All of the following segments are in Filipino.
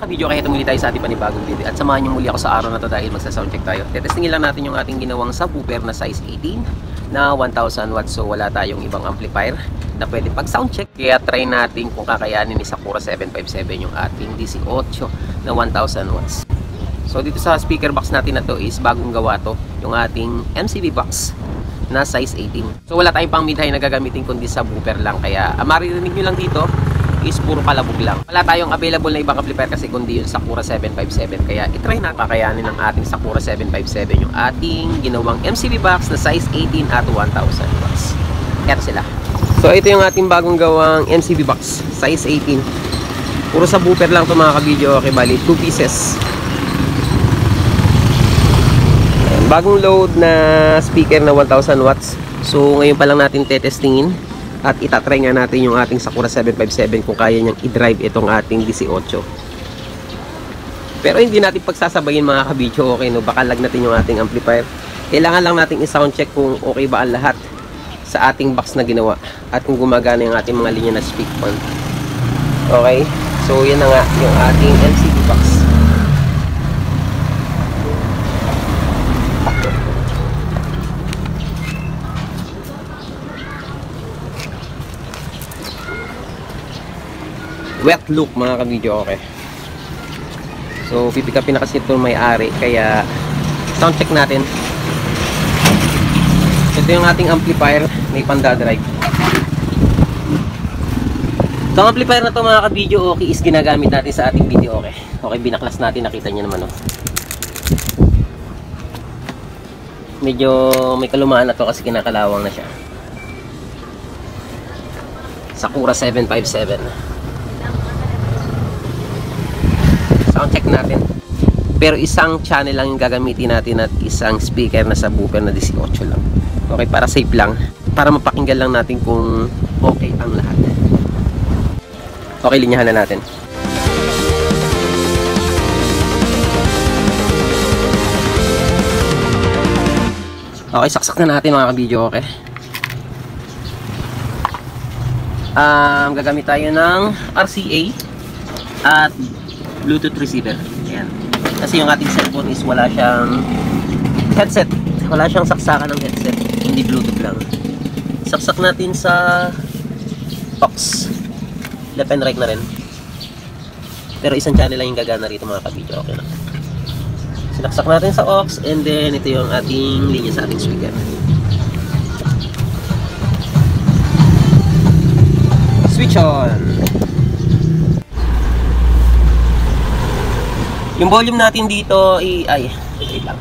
Video kaya muli tayo sa ating panibagong video at samahan niyo muli ako sa araw na to dahil magsa-soundcheck tayo. Testingin lang natin yung ating ginawang subwoofer na size 18 na 1000 watts. So wala tayong ibang amplifier na pwede pag soundcheck. Kaya try natin kung kakayanin ni Sakura 757 yung ating DC8 na 1000 watts. So dito sa speaker box natin na to is bagong gawa to, yung ating MCB box na size 18. So wala tayong pang mid-high na gagamitin kundi subwoofer lang. Kaya maririnig nyo lang dito is puro palabog lang. Wala tayong available na ibang amplifier kasi kundi yung Sakura 757. Kaya itry natin kakayanin ng ating Sakura 757 yung ating ginawang MCB box na size 18 at 1000 watts. Eto sila. So ito yung ating bagong gawang MCB box size 18. Puro subwoofer lang ito mga ka-video. Okay, bali 2 pieces. Ayan, bagong load na speaker na 1000 watts. So ngayon pa lang natin tetestingin at itatry nga natin yung ating Sakura 757 kung kaya niyang i-drive itong ating DC8. Pero hindi natin pagsasabayin mga ka-video, okay, no? Baka lag natin yung ating amplifier. Kailangan lang natin i-sound check kung okay ba ang lahat sa ating box na ginawa at kung gumagana yung ating mga linya na speak on. Okay, so yan na nga yung ating LCD box. Wet look mga ka-video, okay. So pipick upin na kasi ito may-ari, kaya sound check natin. Ito yung ating amplifier, may panda-drive. Itong amplifier na to mga ka-video, okay, is ginagamit natin sa ating video, okay. Okay, binaklas natin, nakita nyo naman, oh. Medyo may kalumaan na to kasi kinakalawang na siya. Sakura 757. Sound check natin. Pero isang channel lang yung gagamitin natin at isang speaker na subwoofer na 18 lang. Okay, para safe lang. Para mapakinggan lang natin kung okay ang lahat. Okay, linyahan na natin. Okay, saksak na natin mga ka-video, okay. Gagamit tayo ng RCA at Bluetooth receiver. Ayan. Kasi yung ating cellphone is wala siyang headset. Wala siyang saksakan ng headset. Hindi Bluetooth lang. Saksak natin sa aux. Left and right na rin. Pero isang channel lang yung gagana rito mga ka-video. Okay na. Sinaksak natin sa aux and then ito yung ating linya sa ating speaker. Switch on. Yung volume natin dito ay wait lang.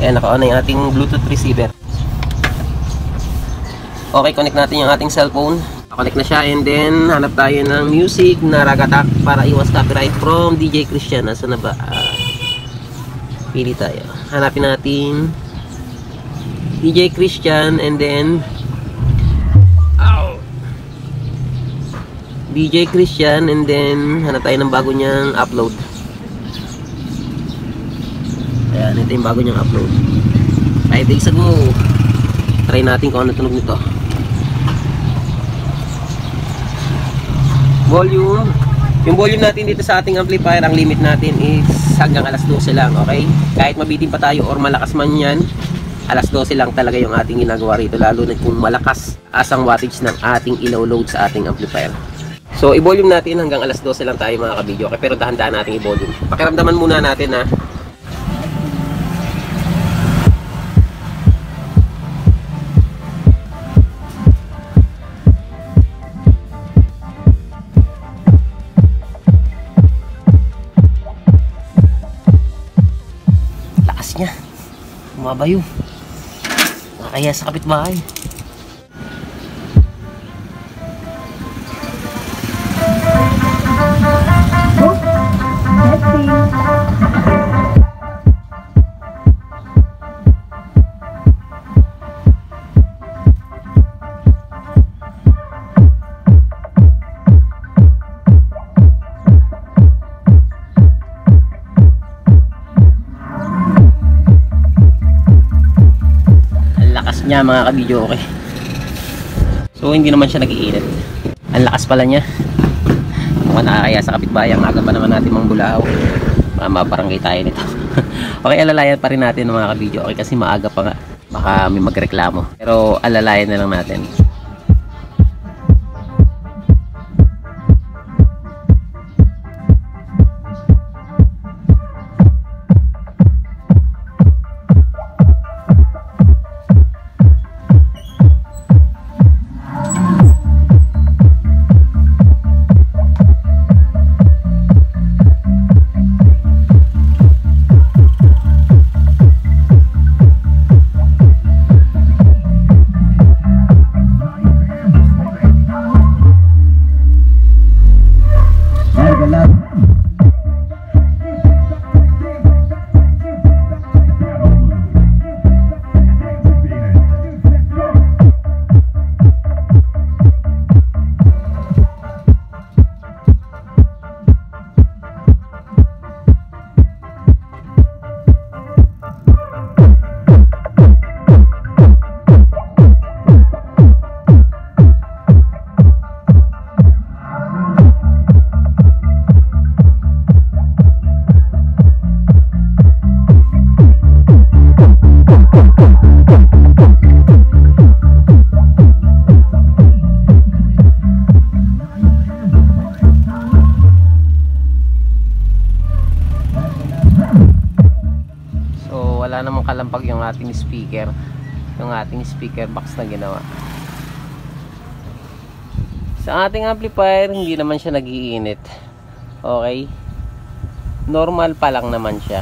Ayan, naka-on na yung ating Bluetooth receiver. Okay, connect natin yung ating cellphone. Connect na siya and then hanap tayo ng music na ragatak para iwas copyright from DJ Christian. Nasaan na ba? Pili tayo. Hanapin natin DJ Christian and then DJ Christian and then hanap tayo ng bago niyang upload. Ayan, ito yung bago niyang upload 5 days ago. Try natin kung ano tunog nito. Volume. Yung volume natin dito sa ating amplifier, ang limit natin is hanggang alas 12 lang, okay? Kahit mabitin pa tayo or malakas man yan, alas 12 lang talaga yung ating ginagawa rito, lalo na kung malakas asang wattage ng ating ilo-load sa ating amplifier. So, i-volume natin hanggang alas 12 lang tayo mga ka-video. Okay, pero dahan-dahan natin i-volume. Pakiramdaman muna natin na lakas niya. Umabayo. Nakakaya sa kapitbahay. Niya mga ka-video, okay. So hindi naman siya nag-iinit. Ang lakas pala niya. mukhang nakakaya sa kapitbahay. Ang aga pa naman natin mangbulahaw. Mabarangay tayo nito. Okay, alalayan pa rin natin mga kabidyo. Okay, kasi maaga pa nga. Baka may magreklamo. Pero alalayan na lang natin. Wala namang kalampag yung ating speaker, yung ating speaker box na ginawa. Sa ating amplifier, hindi naman siya nag-iinit. Okay, normal pa lang naman siya.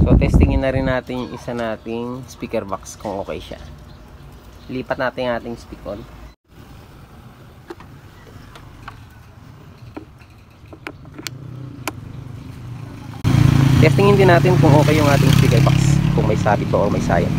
So testingin na rin natin yung isa nating speaker box kung okay siya. Lipat natin yung ating speaker. Testingin din natin kung okay yung ating speaker box, kung may sabit ba o may sayang.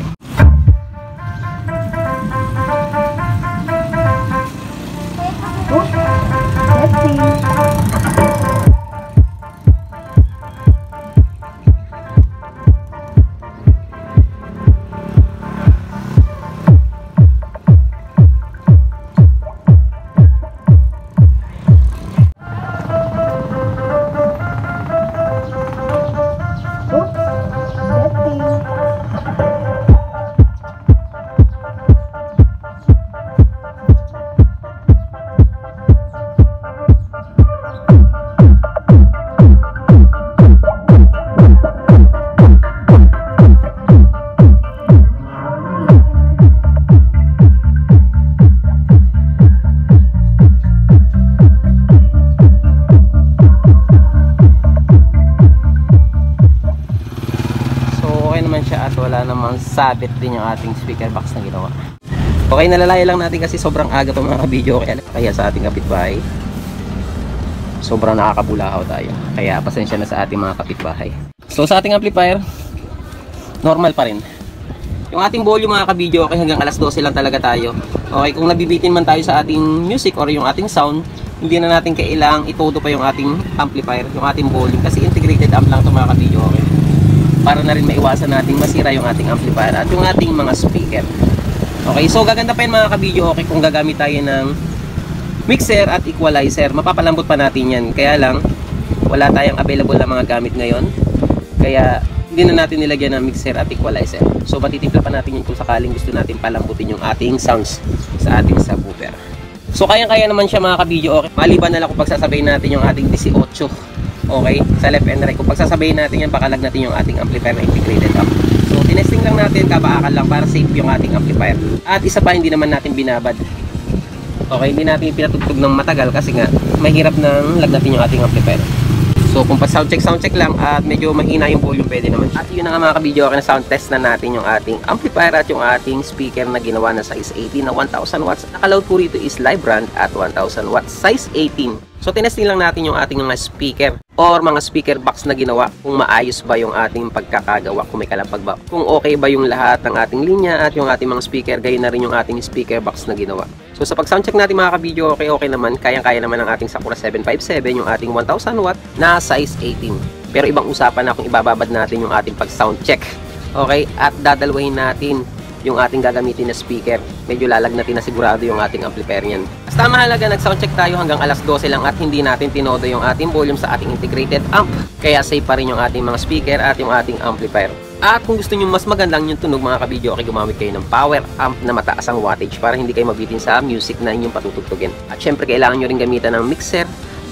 At wala namang sabit din yung ating speaker box na ginawa. Okay, nalalaya lang natin kasi sobrang aga pa mga video, kaya sa ating kapitbahay sobrang nakakabulahaw tayo, kaya pasensya na sa ating mga kapitbahay. So sa ating amplifier, normal pa rin yung ating volume mga kabidyo. Okay, hanggang alas 12 lang talaga tayo. Okay, kung nabibitin man tayo sa ating music or yung ating sound, hindi na natin kailangang itodo pa yung ating amplifier, yung ating volume, kasi integrated amp lang ito mga kabidyo. Okay, para na rin maiwasan natin masira yung ating amplifier at yung ating mga speaker. Okay, so gaganda pa yun mga kabidyo. Okay, kung gagamit tayo ng mixer at equalizer, mapapalambot pa natin yan. Kaya lang, wala tayong available na mga gamit ngayon, kaya hindi na natin nilagyan ng mixer at equalizer. So matitimpla pa natin yun kung sakaling gusto natin palambutin yung ating sounds sa ating subwoofer. So kayang-kaya naman siya mga kabidyo. Okay, maliban na lang kung pagsasabayin natin yung ating 18. Okay, sa left and right, kung pagsasabayin natin yan, pakalag natin yung ating amplifier na integrated amp. So tinesting lang natin, kabaakal lang para safe yung ating amplifier. At isa pa, hindi naman natin binabad. Okay, hindi natin pinatugtog ng matagal kasi nga mahirap nang lagnatin yung ating amplifier. So kung pa sound check lang at medyo mahina yung volume, pwede naman. At yun na nga mga kabidyo, okay, na sound test na natin yung ating amplifier at yung ating speaker na ginawa na size 18 na 1000 watts. Nakaload po rito is live brand at 1000 watts size 18. So tinesting lang natin yung ating mga speaker or mga speaker box na ginawa, kung maayos ba yung ating pagkakagawa, kung may kalampag ba, kung okay ba yung lahat ng ating linya at yung ating mga speaker, gayon na rin yung ating speaker box na ginawa. So sa pag soundcheck natin mga kabidyo, okay naman, kayang-kaya naman ang ating Sakura 757, yung ating 1000 watt na size 18. Pero ibang usapan na kung ibababad natin yung ating pag soundcheck. Okay, at dadalwahin natin yung ating gagamitin na speaker. Medyo lalagnatin na sigurado yung ating amplifier niyan. Basta mahalaga, nag-soundcheck tayo hanggang alas 12 lang at hindi natin tinodo yung ating volume sa ating integrated amp. Kaya safe pa rin yung ating mga speaker at yung ating amplifier. At kung gusto nyo mas magandang yung tunog mga kabidyo, okay, gumamit kayo ng power amp na mataas ang wattage para hindi kayo mabitin sa music na inyong patutugtugin. At syempre kailangan nyo rin gamitan ng mixer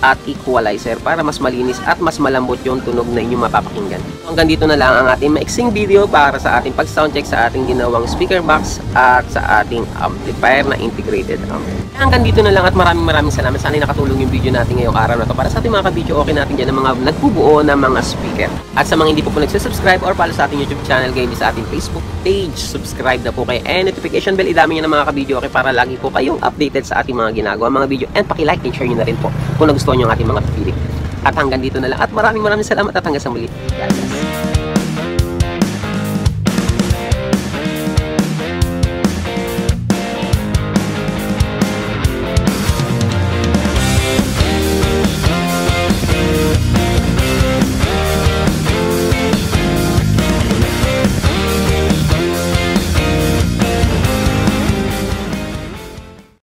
at equalizer para mas malinis at mas malambot yung tunog na inyong mapapakinggan. Hanggang dito na lang ang ating maiksing video para sa ating pag-soundcheck sa ating ginawang speaker box at sa ating amplifier na integrated amp. Hanggang dito na lang at maraming salamat. Sana nakatulong yung video natin ngayong araw na to para sa ating mga kabidyo. Okay natin dyan ang mga nagbubuo ng mga speaker. At sa mga hindi po nagsasubscribe or follow sa ating YouTube channel, gayon din sa ating Facebook page, subscribe na po kayo and notification bell, idami nyo ng mga kabidyo, okay, para lagi po kayong updated sa ating mga ginagawa mga video, and paki-like and share nyo na rin po kung nagustuhan nyo ang ating mga video. At hanggang dito na lang at maraming salamat at hanggang sa muli.